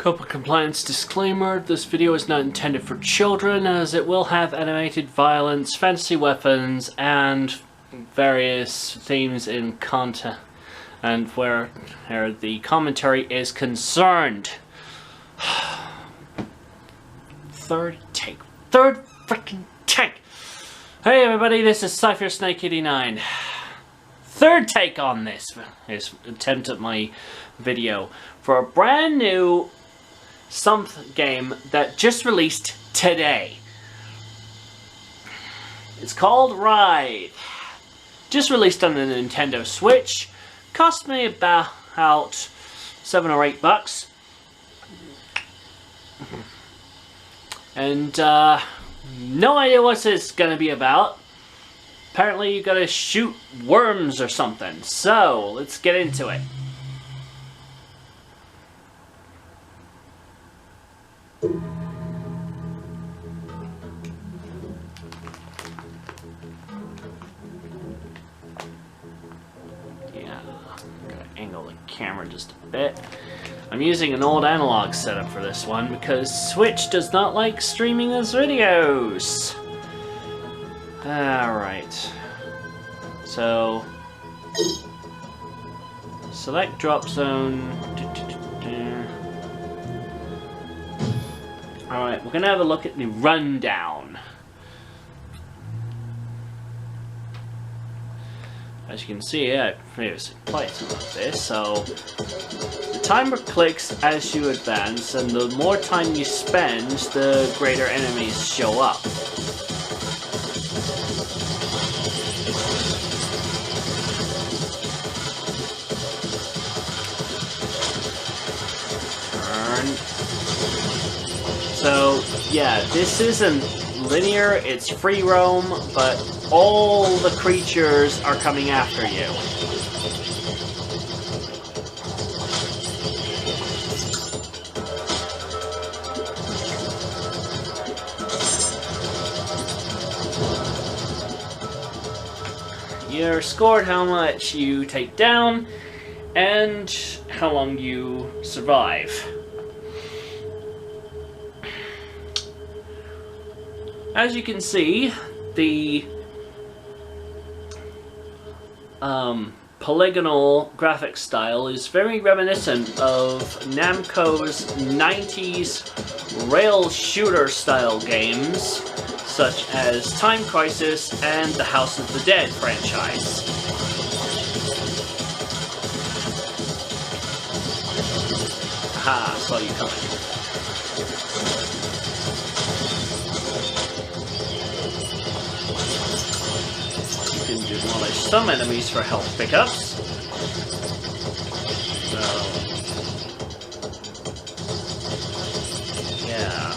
COPPA compliance disclaimer: this video is not intended for children, as it will have animated violence, fantasy weapons, and various themes in content, and where the commentary is concerned. Third freaking take. Hey everybody, this is CIphiorSnake89. Third take on this attempt at my video for a brand new game that just released today. It's called Writhe. Just released on the Nintendo Switch. Cost me about $7 or $8. And no idea what it's gonna be about. Apparently you gotta shoot worms or something. So let's get into it. Yeah, gotta angle the camera just a bit. I'm using an old analog setup for this one because Switch does not like streaming as videos. Alright. So, select drop zone. Alright, we're gonna have a look at the rundown. As you can see, I previously played some of this, so the timer clicks as you advance, and the more time you spend, the greater enemies show up. So, yeah, this isn't linear, it's free roam, but all the creatures are coming after you. You're scored how much you take down, and how long you survive. As you can see, the polygonal graphic style is very reminiscent of NAMCO's 90s rail shooter style games, such as Time Crisis and the House of the Dead franchise. Aha, saw you coming. You can demolish some enemies for health pickups. So, yeah.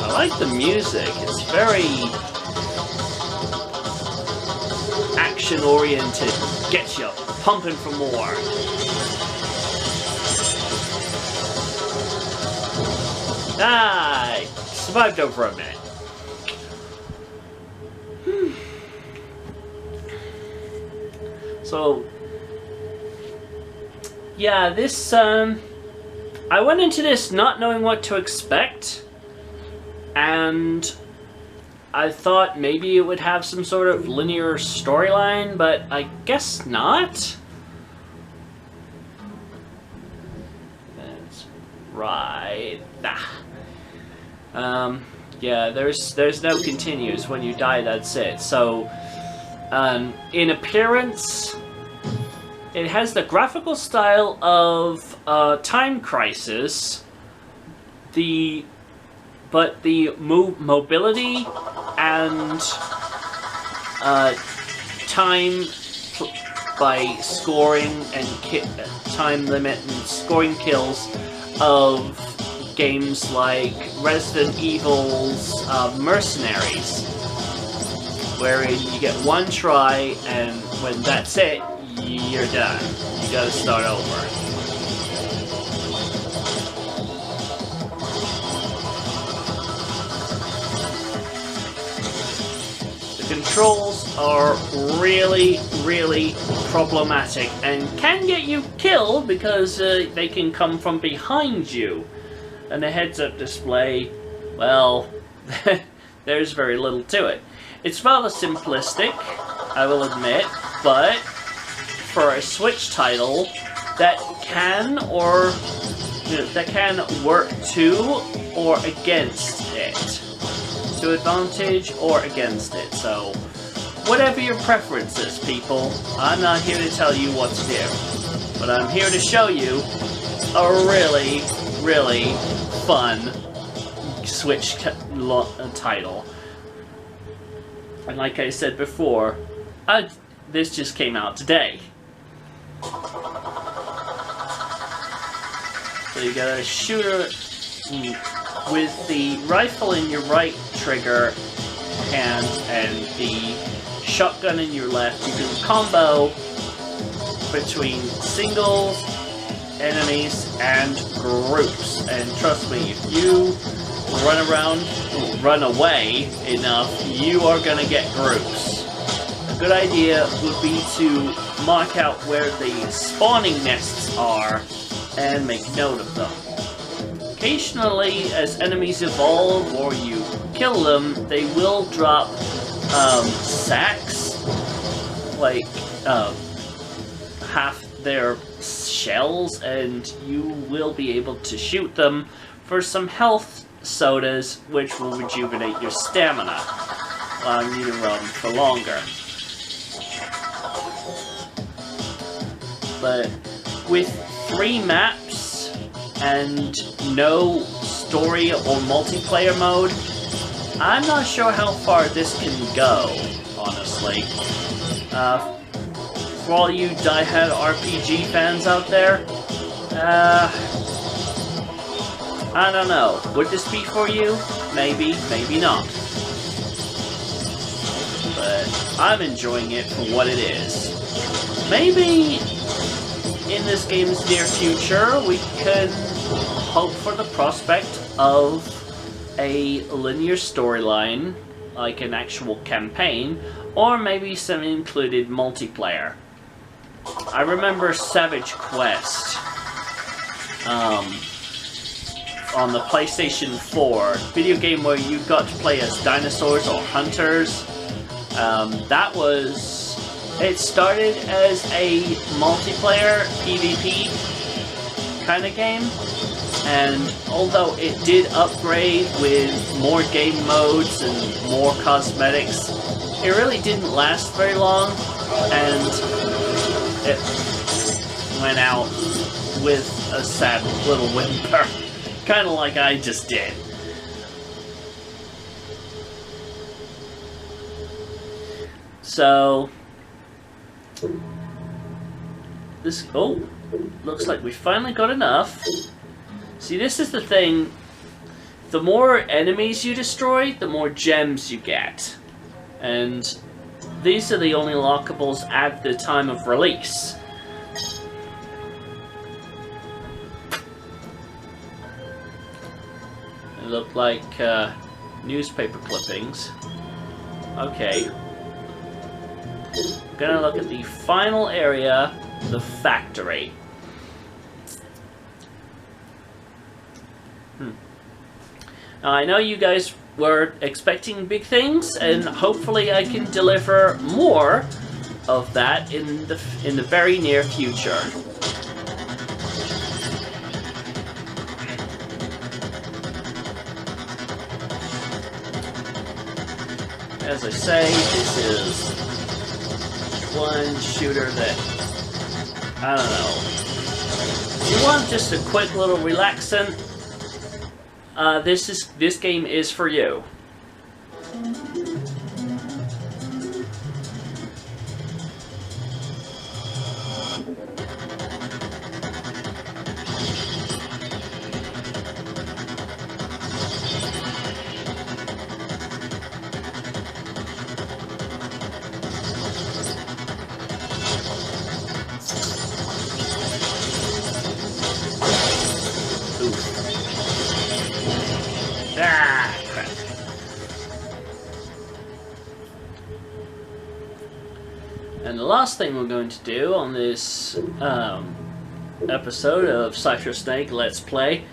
I like the music. It's very action-oriented, gets you pumping for more. I survived over a minute. So, yeah, this, I went into this not knowing what to expect, and I thought maybe it would have some sort of linear storyline, but I guess not. That's right. Yeah, there's no continues. When you die, that's it. So, in appearance, it has the graphical style of Time Crisis. But the mobility and time by scoring and time limit and scoring kills of games like Resident Evil's Mercenaries, wherein you get one try and when that's it, you're done. You gotta start over. Controls are really, really problematic and can get you killed because they can come from behind you. And the heads-up display, well, there's very little to it. It's rather simplistic, I will admit, but for a Switch title that can work to or against it. To advantage or against it. So, whatever your preference is, people, I'm not here to tell you what to do. But I'm here to show you a really, really fun Switch title. And like I said before, this just came out today. So you got a shooter with the rifle in your right trigger hand and the shotgun in your left. You can combo between singles, enemies, and groups. And trust me, if you run away enough, you are gonna get groups. A good idea would be to mark out where the spawning nests are and make note of them. Occasionally, as enemies evolve or you kill them, they will drop sacks, like half their shells, and you will be able to shoot them for some health sodas, which will rejuvenate your stamina, allowing you to run for longer. But with 3 maps and no story or multiplayer mode, I'm not sure how far this can go, honestly. For all you die-hard RPG fans out there, I don't know. Would this be for you? Maybe, maybe not. But I'm enjoying it for what it is. Maybe in this game's near future, we can hope for the prospect of a linear storyline, like an actual campaign, or maybe some included multiplayer. I remember Savage Quest on the PlayStation 4, video game where you got to play as dinosaurs or hunters. It started as a multiplayer PvP kind of game, and although it did upgrade with more game modes and more cosmetics, it really didn't last very long, and it went out with a sad little whimper, kind of like I just did. So this, oh, looks like we finally got enough. See, this is the thing. The more enemies you destroy, the more gems you get. And these are the only lockables at the time of release. They look like newspaper clippings. Okay. Gonna look at the final area, the factory. Now, I know you guys were expecting big things, and hopefully I can deliver more of that in the very near future. As I say, this is one shooter that, I don't know. If you want just a quick little relaxant, this game is for you. And the last thing we're going to do on this episode of CIphiorSnake Let's Play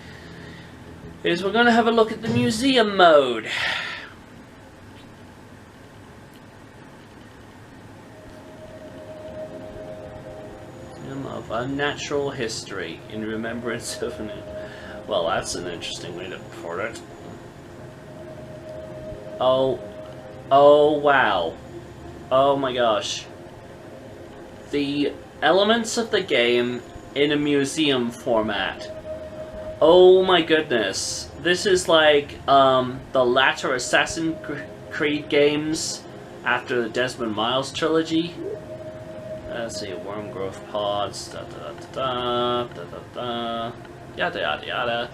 is we're going to have a look at the museum mode. Of unnatural history in remembrance of an... Well, that's an interesting way to put it. Oh wow. Oh my gosh. The elements of the game in a museum format. Oh my goodness. This is like the latter Assassin's Creed games after the Desmond Miles trilogy. Let's see, worm growth pods, yada yada yada.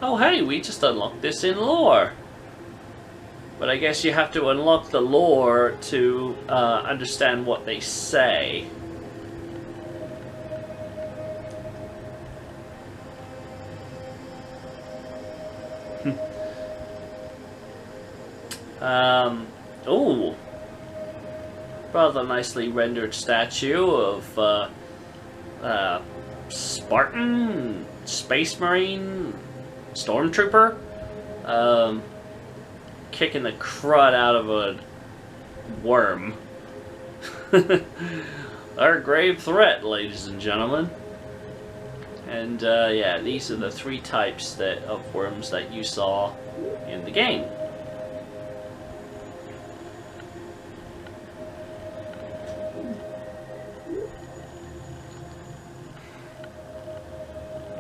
Oh hey, we just unlocked this in lore. But I guess you have to unlock the lore to understand what they say. Ooh. Rather nicely rendered statue of Spartan, Space Marine, Stormtrooper, kicking the crud out of a worm. Our grave threat, ladies and gentlemen. And yeah, these are the three types of worms that you saw in the game.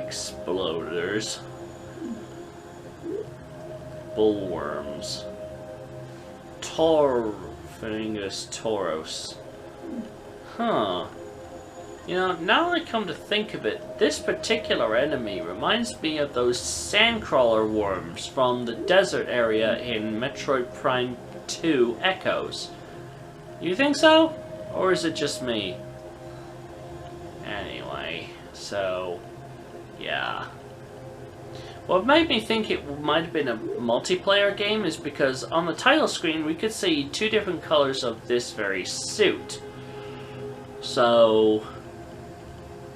Exploders, bullworms, Torfingus tauros. Huh. You know, now I come to think of it, this particular enemy reminds me of those sandcrawler worms from the desert area in Metroid Prime 2 Echoes. You think so? Or is it just me? Anyway, so... yeah. What made me think it might have been a multiplayer game is because on the title screen we could see two different colors of this very suit. So,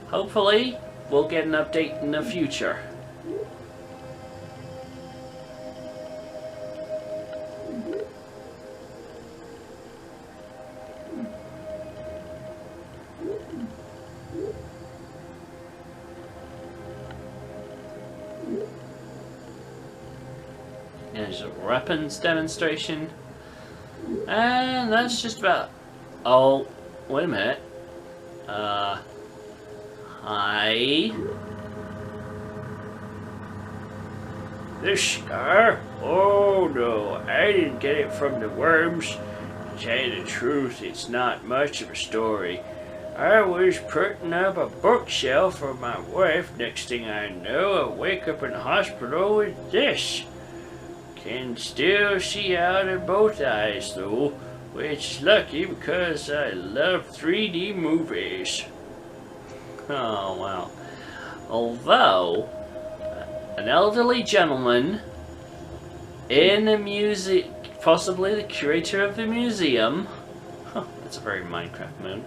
hopefully we'll get an update in the future. There's a weapons demonstration. And that's just about... oh, wait a minute. Hi. This scar? Oh no, I didn't get it from the worms. To tell you the truth, it's not much of a story. I was putting up a bookshelf for my wife. Next thing I know, I wake up in the hospital with this. Can still see out of both eyes though, which is lucky because I love 3D movies. Oh wow. Although, an elderly gentleman in a museum, possibly the curator of the museum, that's a very Minecraft moon.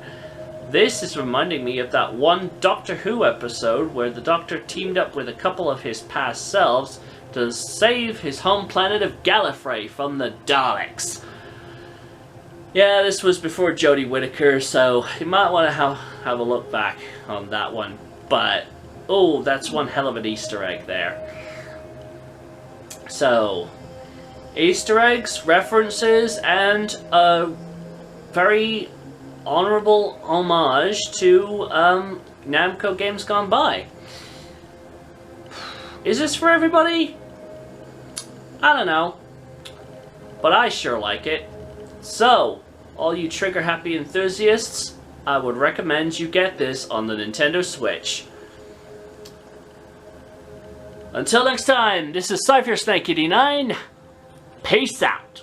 This is reminding me of that one Doctor Who episode where the Doctor teamed up with a couple of his past selves to save his home planet of Gallifrey from the Daleks. Yeah, this was before Jodie Whittaker, so you might want to have a look back on that one. But, oh, that's one hell of an Easter egg there. So, Easter eggs, references, and a very honorable homage to NAMCO games gone by. Is this for everybody? I don't know. But I sure like it. So, all you trigger-happy enthusiasts, I would recommend you get this on the Nintendo Switch. Until next time, this is CIphiorSnake89. Peace out.